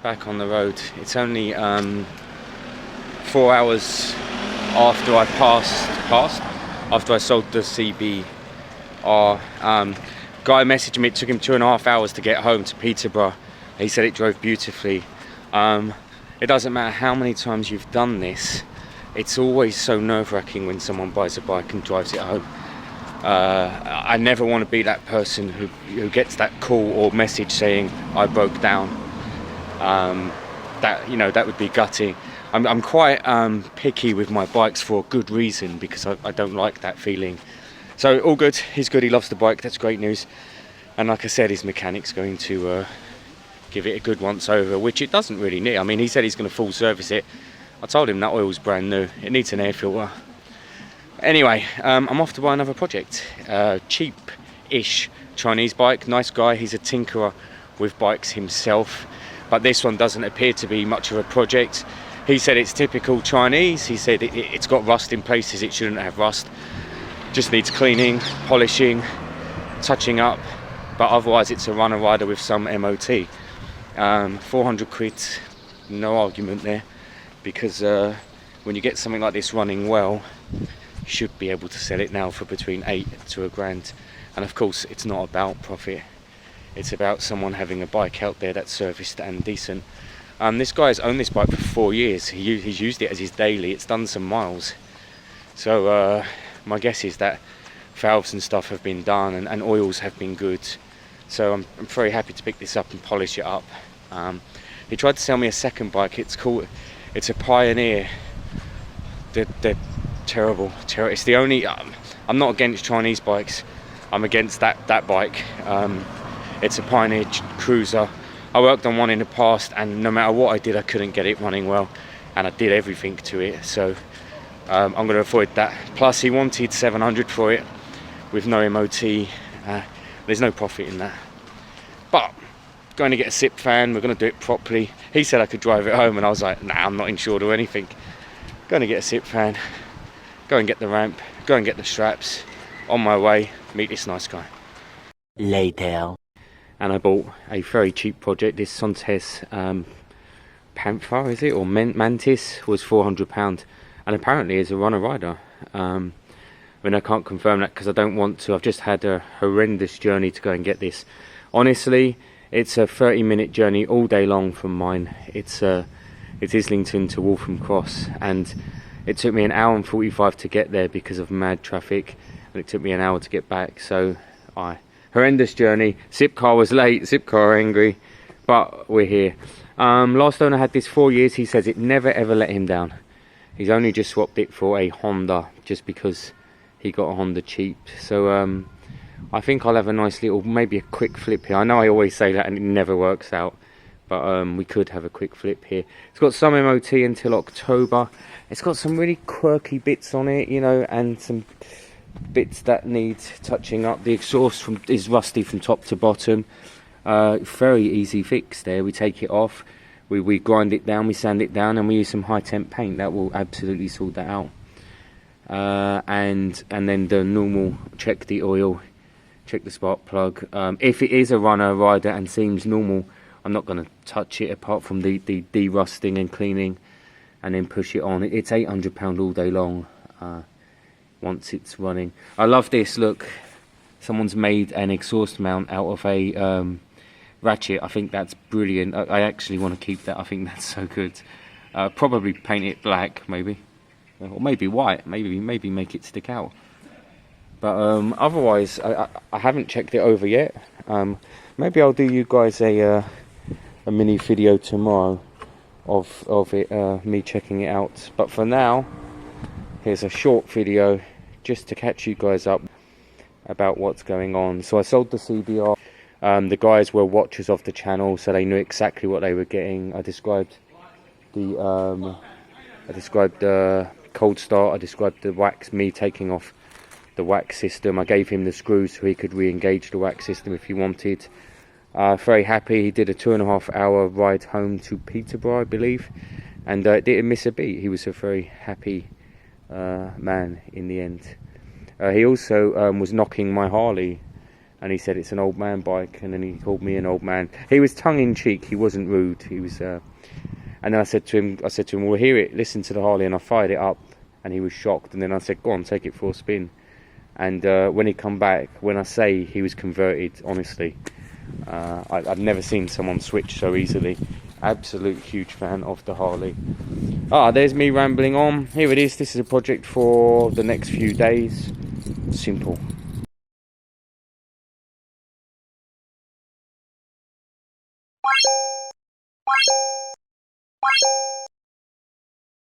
Back on the road. It's only 4 hours after I after I sold the CBR. Guy messaged me, it took him 2.5 hours to get home to Peterborough. He said it drove beautifully. It doesn't matter how many times you've done this, it's always so nerve-wracking when someone buys a bike and drives it home. I never want to be that person who gets that call or message saying I broke down. That would be gutting. I'm quite picky with my bikes for a good reason, because I don't like that feeling. So all good, he's good, he loves the bike, that's great news. And like I said, his mechanic's going to give it a good once over, which it doesn't really need. I mean, he said he's going to full service it. I told him that oil's brand new, it needs an air filter. Anyway, I'm off to buy another project. Cheap-ish Chinese bike, nice guy, he's a tinkerer with bikes himself. But this one doesn't appear to be much of a project. He said it's typical Chinese. He said it's got rust in places it shouldn't have rust. Just needs cleaning, polishing, touching up. But otherwise it's a runner rider with some MOT. 400 quid, no argument there. Because when you get something like this running well, you should be able to sell it now for between 8 to £1,000. And of course it's not about profit. It's about someone having a bike out there that's serviced and decent. This guy has owned this bike for 4 years. He's used it as his daily. It's done some miles. So my guess is that valves and stuff have been done and oils have been good. So I'm very happy to pick this up and polish it up. He tried to sell me a second bike. It's a Pioneer. They're terrible. It's the only. I'm not against Chinese bikes. I'm against that bike. It's a Pioneer Cruiser. I worked on one in the past, and no matter what I did, I couldn't get it running well, and I did everything to it. So I'm going to avoid that. Plus, he wanted 700 for it with no MOT. There's no profit in that. But going to get a SIP fan. We're going to do it properly. He said I could drive it home, and I was like, nah, I'm not insured or anything. Going to get a SIP fan. Go and get the ramp. Go and get the straps. On my way, meet this nice guy. Later. And I bought a very cheap project. This Zontes Panther, is it, or Mantis, was £400, and apparently is a runner rider. I mean, I can't confirm that because I don't want to. I've just had a horrendous journey to go and get this. Honestly, it's a 30-minute journey all day long from mine. It's Islington to Waltham Cross, and it took me 1 hour and 45 to get there because of mad traffic, and it took me 1 hour to get back. So horrendous journey. SIP car was late, SIP car angry, but we're here. Last owner had this 4 years. He says it never ever let him down. He's only just swapped it for a Honda just because he got a Honda cheap. So I think I'll have a nice little, maybe a quick flip here. I know I always say that and it never works out, but we could have a quick flip here. It's got some MOT until October. It's got some really quirky bits on it, you know, and some bits that need touching up. The exhaust is rusty from top to bottom. Very easy fix there. We take it off, we grind it down, we sand it down, and we use some high temp paint. That will absolutely sort that out. And then the normal, check the oil, check the spark plug. If it is a runner rider and seems normal, I'm not going to touch it apart from the de-rusting and cleaning, and then push it on. It's £800 all day long. Once it's running. I love this, look, someone's made an exhaust mount out of a ratchet. I think that's brilliant. I actually want to keep that. I think that's so good. Probably paint it black, maybe, or maybe white, maybe make it stick out. But otherwise I haven't checked it over yet. Maybe I'll do you guys a mini video tomorrow of it, me checking it out. But for now, here's a short video just to catch you guys up about what's going on. So I sold the CBR. The guys were watchers of the channel, so they knew exactly what they were getting. I described the cold start. I described the wax, me taking off the wax system. I gave him the screws so he could re-engage the wax system if he wanted. Very happy. He did a 2.5 hour ride home to Peterborough, I believe, and didn't miss a beat. He was a very happy man in the end. He also was knocking my Harley, and he said it's an old man bike, and then he called me an old man. He was tongue-in-cheek, he wasn't rude, he was, and then I said to him, well, hear it, listen to the Harley, and I fired it up, and he was shocked, and then I said, go on, take it for a spin. And when he come back, when I say he was converted, honestly, I've never seen someone switch so easily. Absolute huge fan of the Harley. There's me rambling on. Here it is. This is a project for the next few days. Simple.